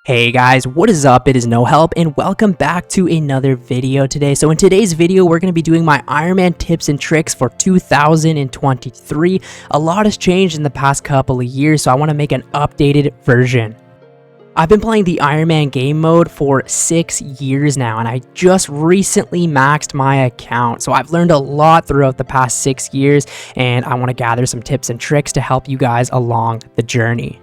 Hey guys, what is up? It is No Help and welcome back to another video today. So in today's video, we're going to be doing my Ironman tips and tricks for 2023. A lot has changed in the past couple of years, so I want to make an updated version. I've been playing the Ironman game mode for 6 years now, and I just recently maxed my account. So I've learned a lot throughout the past 6 years, and I want to gather some tips and tricks to help you guys along the journey.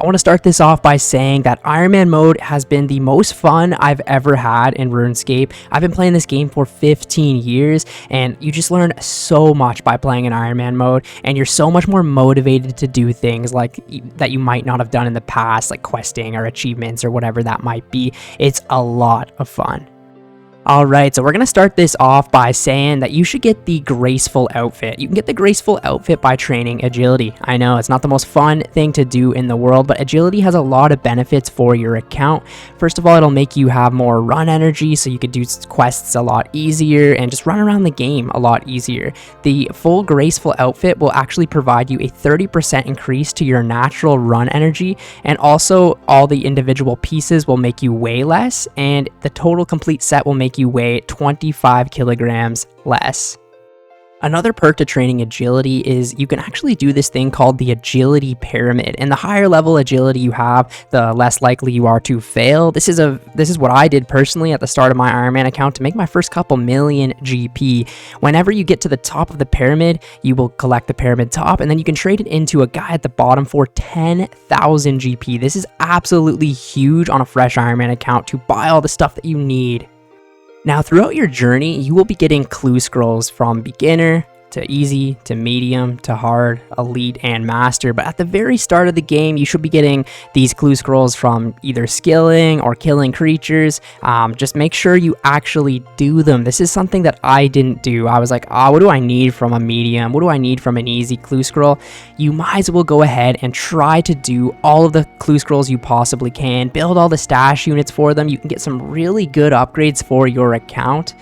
I want to start this off by saying that Ironman mode has been the most fun I've ever had in Runescape. I've been playing this game for 15 years, and you just learn so much by playing in Ironman mode, and you're so much more motivated to do things like that you might not have done in the past, like questing or achievements or whatever that might be. It's a lot of fun. Alright, so we're going to start this off by saying that you should get the graceful outfit. You can get the graceful outfit by training agility. I know it's not the most fun thing to do in the world, but agility has a lot of benefits for your account. First of all, it'll make you have more run energy, so you could do quests a lot easier and just run around the game a lot easier. The full graceful outfit will actually provide you a 30% increase to your natural run energy, and also all the individual pieces will make you weigh less, and the total complete set will make you weigh 25 kilograms less. Another perk to training agility is you can actually do this thing called the agility pyramid, and the higher level agility you have, the less likely you are to fail. This is what I did personally at the start of my Ironman account to make my first couple million GP. Whenever you get to the top of the pyramid, you will collect the pyramid top, and then you can trade it into a guy at the bottom for 10,000 GP. This is absolutely huge on a fresh Ironman account to buy all the stuff that you need. Now, throughout your journey, you will be getting clue scrolls from beginner to easy to medium to hard, elite, and master. But at the very start of the game, you should be getting these clue scrolls from either skilling or killing creatures. Just make sure you actually do them. This is something that I didn't do. I was like, what do I need from a medium? What do I need from an easy clue scroll? You might as well go ahead and try to do all of the clue scrolls you possibly can. Build all the stash units for them. You can get some really good upgrades for your account.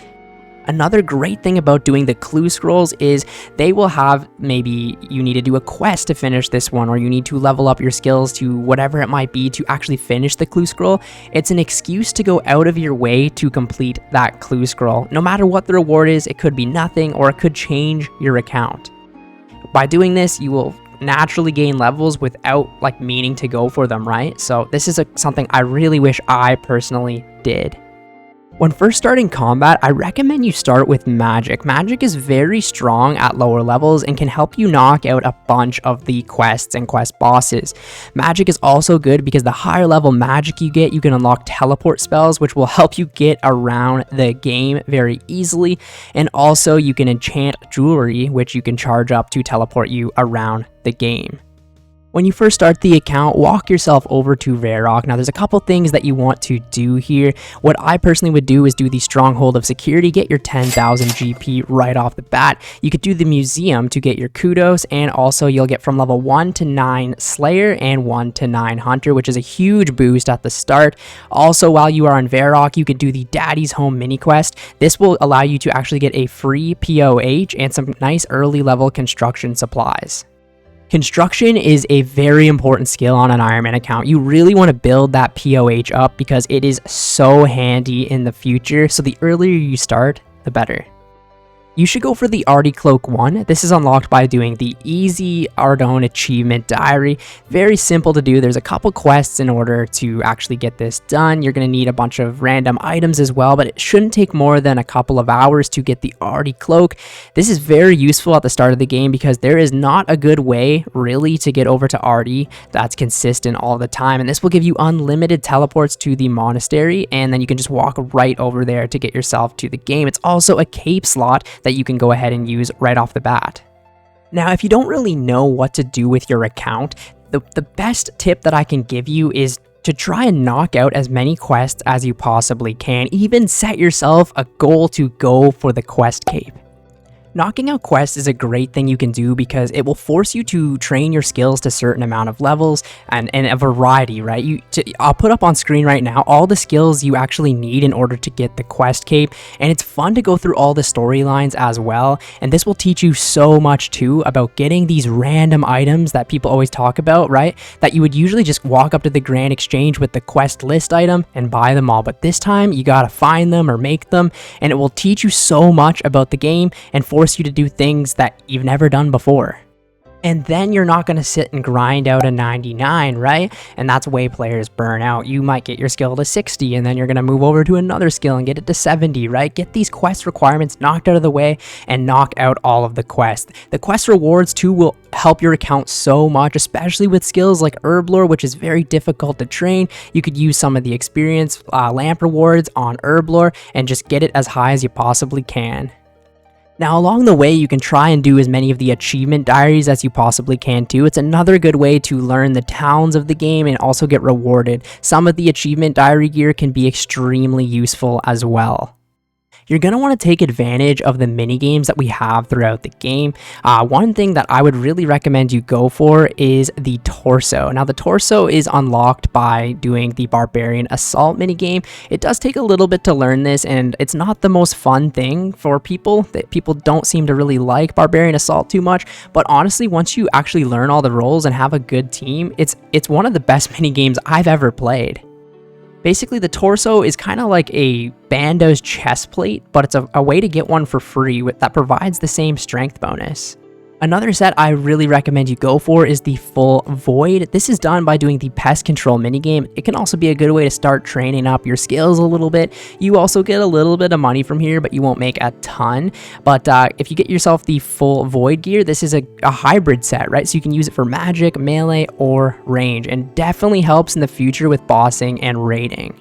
Another great thing about doing the clue scrolls is they will have, maybe you need to do a quest to finish this one, or you need to level up your skills to whatever it might be to actually finish the clue scroll. It's an excuse to go out of your way to complete that clue scroll. No matter what the reward is, it could be nothing or it could change your account. By doing this, you will naturally gain levels without meaning to go for them, right? So this is something I really wish I personally did. When first starting combat, I recommend you start with magic. Magic is very strong at lower levels and can help you knock out a bunch of the quests and quest bosses. Magic is also good because the higher level magic you get, you can unlock teleport spells, which will help you get around the game very easily. And also you can enchant jewelry, which you can charge up to teleport you around the game. When you first start the account, walk yourself over to Varrock. Now, there's a couple things that you want to do here. What I personally would do is do the Stronghold of Security, get your 10,000 GP right off the bat. You could do the Museum to get your Kudos, and also you'll get from level 1 to 9 Slayer and 1 to 9 Hunter, which is a huge boost at the start. Also, while you are on Varrock, you could do the Daddy's Home mini quest. This will allow you to actually get a free POH and some nice early level construction supplies. Construction is a very important skill on an Ironman account. You really want to build that POH up because it is so handy in the future. So the earlier you start, the better. You should go for the Arty Cloak 1. This is unlocked by doing the Easy Ardone Achievement Diary. Very simple to do. There's a couple quests in order to actually get this done. You're going to need a bunch of random items as well, but it shouldn't take more than a couple of hours to get the Arty Cloak. This is very useful at the start of the game because there is not a good way really to get over to Arty that's consistent all the time, and this will give you unlimited teleports to the monastery, and then you can just walk right over there to get yourself to the game. It's also a cape slot that you can go ahead and use right off the bat. Now, if you don't really know what to do with your account, the best tip that I can give you is to try and knock out as many quests as you possibly can. Even set yourself a goal to go for the quest cape. Knocking out quests is a great thing you can do because it will force you to train your skills to a certain amount of levels and a variety, right? I'll put up on screen right now all the skills you actually need in order to get the quest cape, and it's fun to go through all the storylines as well, and this will teach you so much too about getting these random items that people always talk about, right? That you would usually just walk up to the Grand Exchange with the quest list item and buy them all, but this time you gotta find them or make them, and it will teach you so much about the game and force you to do things that you've never done before. And then you're not going to sit and grind out a 99, right? And that's way players burn out. You might get your skill to 60 and then you're going to move over to another skill and get it to 70, right? Get these quest requirements knocked out of the way and knock out all of the quests. The quest rewards too will help your account so much, especially with skills like herb lore, which is very difficult to train. You could use some of the experience lamp rewards on herb lore and just get it as high as you possibly can. Now, along the way, you can try and do as many of the achievement diaries as you possibly can too. It's another good way to learn the towns of the game and also get rewarded. Some of the achievement diary gear can be extremely useful as well. You're going to want to take advantage of the minigames that we have throughout the game. One thing that I would really recommend you go for is the torso. Now, the torso is unlocked by doing the Barbarian Assault minigame. It does take a little bit to learn this, and it's not the most fun thing for people. People don't seem to really like Barbarian Assault too much, but honestly, once you actually learn all the roles and have a good team, it's one of the best minigames I've ever played. Basically, the torso is kind of like a Bando's chest plate, but it's a way to get one for free that provides the same strength bonus. Another set I really recommend you go for is the full void. This is done by doing the pest control minigame. It can also be a good way to start training up your skills a little bit. You also get a little bit of money from here, but you won't make a ton. But if you get yourself the full void gear, this is a hybrid set, right? So you can use it for magic, melee, or range, and definitely helps in the future with bossing and raiding.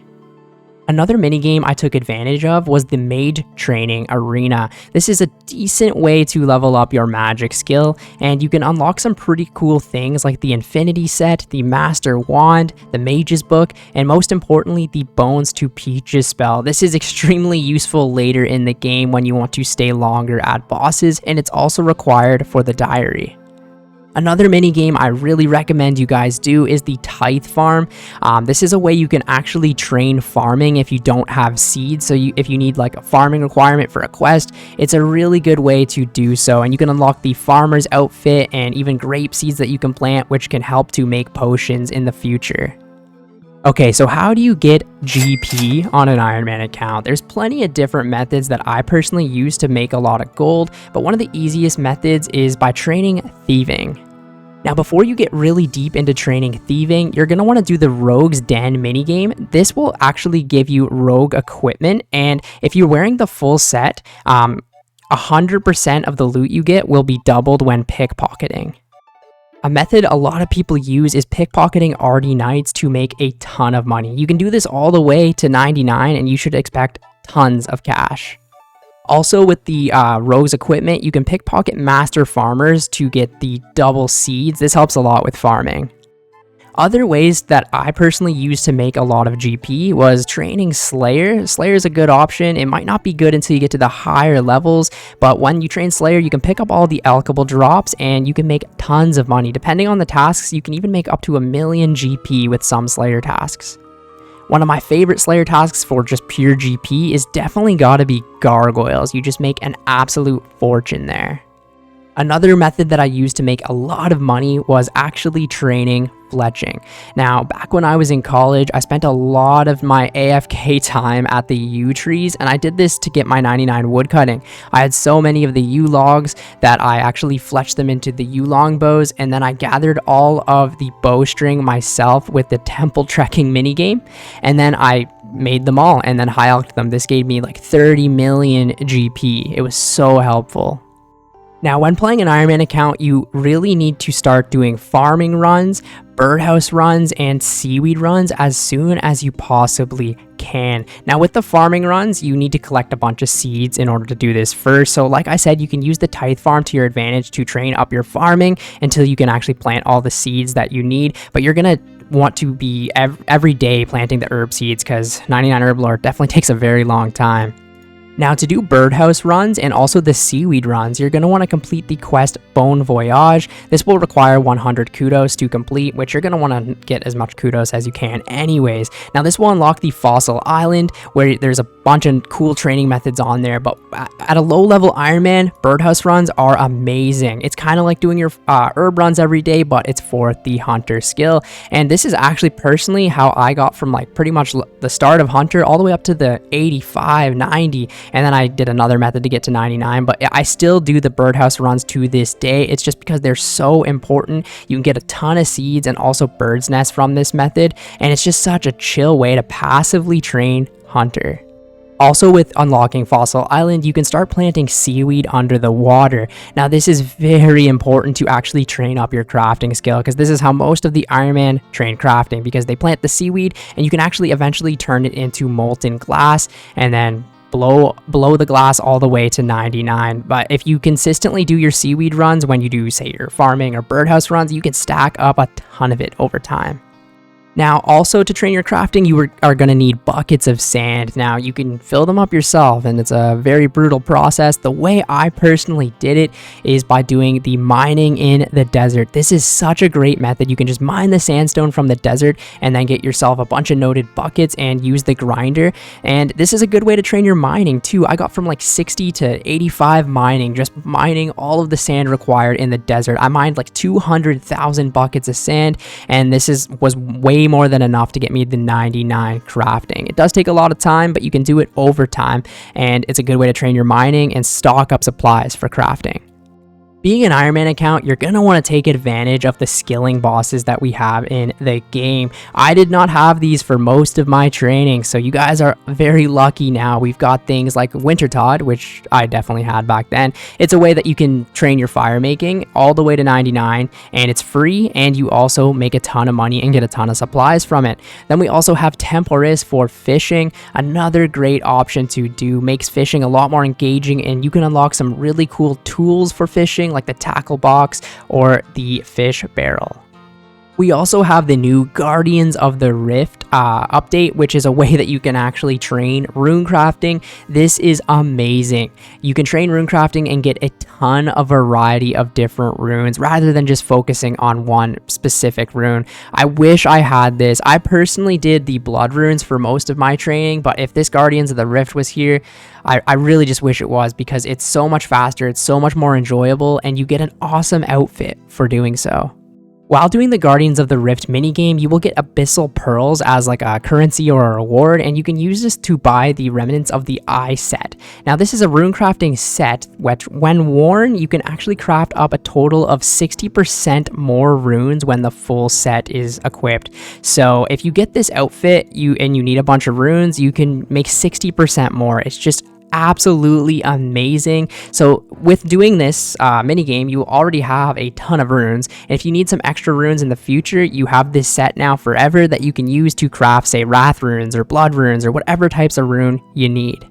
Another minigame I took advantage of was the Mage Training Arena. This is a decent way to level up your magic skill, and you can unlock some pretty cool things like the Infinity Set, the Master Wand, the Mage's Book, and most importantly, the Bones to Peaches spell. This is extremely useful later in the game when you want to stay longer at bosses, and it's also required for the diary. Another minigame I really recommend you guys do is the Tithe Farm. This is a way you can actually train farming if you don't have seeds. So if you need like a farming requirement for a quest, it's a really good way to do so. And you can unlock the farmer's outfit and even grape seeds that you can plant, which can help to make potions in the future. Okay, so how do you get GP on an Ironman account? There's plenty of different methods that I personally use to make a lot of gold, but one of the easiest methods is by training thieving. Now, before you get really deep into training thieving, you're going to want to do the Rogue's Den minigame. This will actually give you rogue equipment, and if you're wearing the full set, 100% of the loot you get will be doubled when pickpocketing. A method a lot of people use is pickpocketing RD Knights to make a ton of money. You can do this all the way to 99 and you should expect tons of cash. Also, with the Rogue's equipment, you can pickpocket Master Farmers to get the double seeds. This helps a lot with farming. Other ways that I personally used to make a lot of GP was training Slayer. Slayer is a good option. It might not be good until you get to the higher levels, but when you train Slayer, you can pick up all the alchable drops and you can make tons of money. Depending on the tasks, you can even make up to 1,000,000 GP with some Slayer tasks. One of my favorite Slayer tasks for just pure GP is definitely gotta be gargoyles. You just make an absolute fortune there. Another method that I used to make a lot of money was actually training fletching. Now, back when I was in college, I spent a lot of my AFK time at the yew trees, and I did this to get my 99 woodcutting. I had so many of the yew logs that I actually fletched them into the yew longbows, and then I gathered all of the bowstring myself with the temple trekking minigame, and then I made them all and then high alched them. This gave me like 30 million GP. It was so helpful. Now, when playing an Ironman account, you really need to start doing farming runs, birdhouse runs, and seaweed runs as soon as you possibly can. Now, with the farming runs, you need to collect a bunch of seeds in order to do this first. So like I said, you can use the Tithe Farm to your advantage to train up your farming until you can actually plant all the seeds that you need. But you're going to want to be every day planting the herb seeds because 99 herb lore definitely takes a very long time. Now, to do birdhouse runs and also the seaweed runs, you're going to want to complete the quest Voyage. This will require 100 kudos to complete, which you're going to want to get as much kudos as you can anyways. Now, this will unlock the Fossil Island, where there's a bunch of cool training methods on there, but at a low-level Ironman, birdhouse runs are amazing. It's kind of like doing your herb runs every day, but it's for the hunter skill. And this is actually personally how I got from like pretty much the start of hunter all the way up to the 85, 90, and then I did another method to get to 99, but I still do the birdhouse runs to this day. It's just because they're so important. You can get a ton of seeds and also bird's nests from this method, and it's just such a chill way to passively train hunter. Also, with unlocking Fossil Island, you can start planting seaweed under the water. Now, this is very important to actually train up your crafting skill, because this is how most of the Ironman train crafting, because they plant the seaweed and you can actually eventually turn it into molten glass and then blow the glass all the way to 99. But if you consistently do your seaweed runs when you do, say, your farming or birdhouse runs, you can stack up a ton of it over time. Now, also to train your crafting, you are going to need buckets of sand. Now, you can fill them up yourself, and it's a very brutal process. The way I personally did it is by doing the mining in the desert. This is such a great method. You can just mine the sandstone from the desert and then get yourself a bunch of noted buckets and use the grinder. And this is a good way to train your mining too. I got from like 60 to 85 mining, just mining all of the sand required in the desert. I mined like 200,000 buckets of sand, and this was way more than enough to get me the 99 crafting. It does take a lot of time, but you can do it over time, and it's a good way to train your mining and stock up supplies for crafting. Being an Ironman account, you're going to want to take advantage of the skilling bosses that we have in the game. I did not have these for most of my training, so you guys are very lucky now. We've got things like Wintertodd, which I definitely had back then. It's a way that you can train your fire making all the way to 99, and it's free, and you also make a ton of money and get a ton of supplies from it. Then we also have Temporis for fishing, another great option to do. Makes fishing a lot more engaging, and you can unlock some really cool tools for fishing, like the tackle box or the fish barrel. We also have the new Guardians of the Rift update, which is a way that you can actually train rune crafting. This is amazing. You can train rune crafting and get a ton of variety of different runes rather than just focusing on one specific rune. I wish I had this. I personally did the blood runes for most of my training, but if this Guardians of the Rift was here, I really just wish it was, because it's so much faster, it's so much more enjoyable, and you get an awesome outfit for doing so. While doing the Guardians of the Rift minigame, you will get Abyssal Pearls as like a currency or a reward, and you can use this to buy the Remnants of the Eye set. Now, this is a rune crafting set, which when worn, you can actually craft up a total of 60% more runes when the full set is equipped. So if you get this outfit and you need a bunch of runes, you can make 60% more. It's just absolutely amazing. So with doing this minigame, you already have a ton of runes, and if you need some extra runes in the future, you have this set now forever that you can use to craft, say, wrath runes or blood runes or whatever types of rune you need.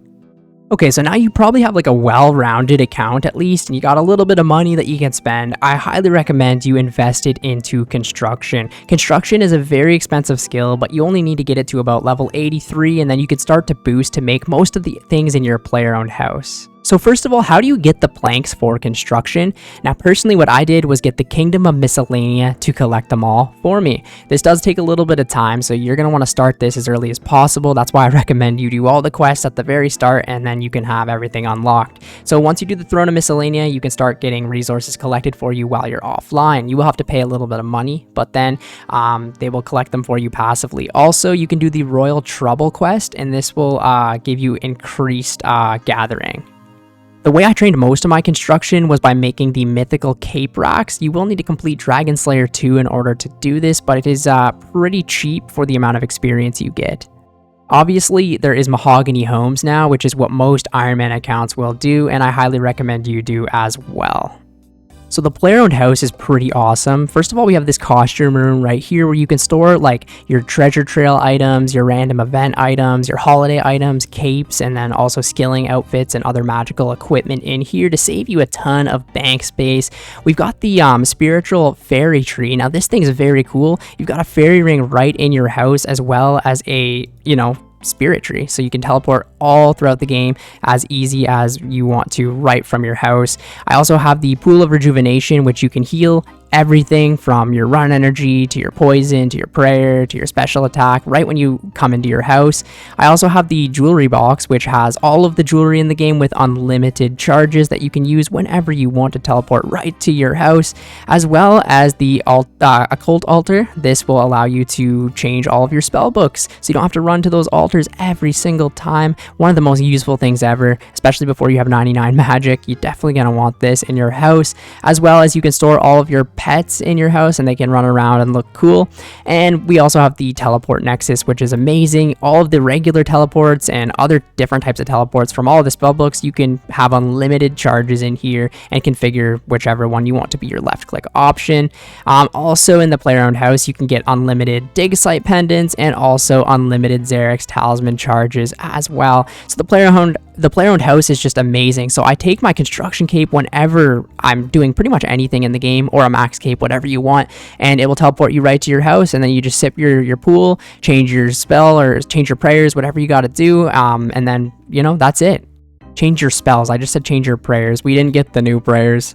Okay, so now you probably have like a well-rounded account at least, and you got a little bit of money that you can spend. I highly recommend you invest it into construction. Construction is a very expensive skill, but you only need to get it to about level 83, and then you can start to boost to make most of the things in your player-owned house. So first of all, how do you get the planks for construction? Now, personally, what I did was get the Kingdom of Miscellanea to collect them all for me. This does take a little bit of time, so you're going to want to start this as early as possible. That's why I recommend you do all the quests at the very start, and then you can have everything unlocked. So once you do the Throne of Miscellanea, you can start getting resources collected for you while you're offline. You will have to pay a little bit of money, but then they will collect them for you passively. Also, you can do the Royal Trouble quest, and this will give you increased gathering. The way I trained most of my construction was by making the mythical cape racks. You will need to complete Dragon Slayer 2 in order to do this, but it is pretty cheap for the amount of experience you get. Obviously, there is mahogany homes now, which is what most Ironman accounts will do, and I highly recommend you do as well. So the player-owned house is pretty awesome. First of all, we have this costume room right here where you can store like your treasure trail items, your random event items, your holiday items, capes, and then also skilling outfits and other magical equipment in here to save you a ton of bank space. We've got the spiritual fairy tree. Now this thing is very cool. You've got a fairy ring right in your house, as well as a, spirit tree, so you can teleport all throughout the game as easy as you want to right from your house. I also have the pool of rejuvenation, which you can heal everything from your run energy to your poison to your prayer to your special attack right when you come into your house. I also have the jewelry box, which has all of the jewelry in the game with unlimited charges that you can use whenever you want to teleport right to your house, as well as the occult altar. This will allow you to change all of your spell books, so you don't have to run to those altars every single time. One of the most useful things ever, especially before you have 99 magic. You're definitely going to want this in your house, as well as you can store all of your pets in your house and they can run around and look cool. And we also have the teleport nexus, which is amazing. All of the regular teleports and other different types of teleports from all of the spell books, you can have unlimited charges in here and configure whichever one you want to be your left click option. Also in the player owned house, you can get unlimited dig site pendants and also unlimited Xerix talisman charges as well. So the player owned house is just amazing. So I take my construction cape whenever I'm doing pretty much anything in the game, or a max cape, whatever you want, and it will teleport you right to your house, and then you just sip your pool, change your spell or change your prayers, whatever you got to do, and then that's it. Change your spells. I just said change your prayers. We didn't get the new prayers.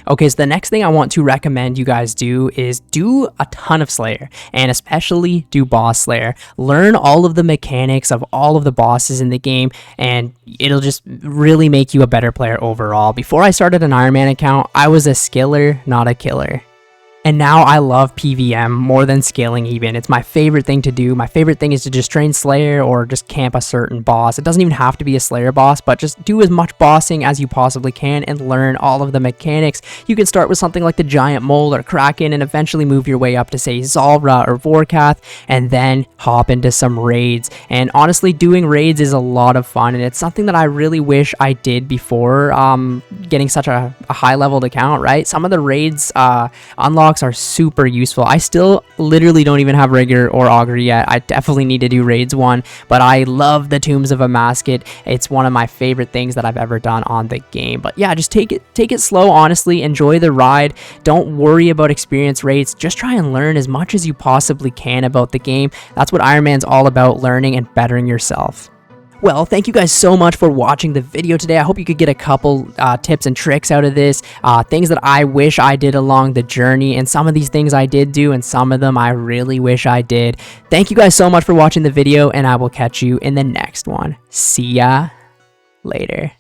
Okay, so the next thing I want to recommend you guys do is do a ton of Slayer, and especially do Boss Slayer. Learn all of the mechanics of all of the bosses in the game, and it'll just really make you a better player overall. Before I started an Ironman account, I was a skiller, not a killer. And now I love PVM more than scaling even. It's my favorite thing to do. My favorite thing is to just train Slayer or just camp a certain boss. It doesn't even have to be a Slayer boss, but just do as much bossing as you possibly can and learn all of the mechanics. You can start with something like the Giant Mole or Kraken and eventually move your way up to, say, Zalra or Vorkath, and then hop into some raids. And honestly, doing raids is a lot of fun, and it's something that I really wish I did before getting such a high-leveled account, right? Some of the raids unlocks are super useful. I still literally don't even have Rigor or Augur yet. I definitely need to do raids 1, but I love the Tombs of Amasket. It's one of my favorite things that I've ever done on the game. But yeah, just take it slow, honestly. Enjoy the ride. Don't worry about experience rates. Just try and learn as much as you possibly can about the game. That's what Ironman's all about, learning and bettering yourself. Well, thank you guys so much for watching the video today. I hope you could get a couple tips and tricks out of this, things that I wish I did along the journey, and some of these things I did do, and some of them I really wish I did. Thank you guys so much for watching the video, and I will catch you in the next one. See ya later.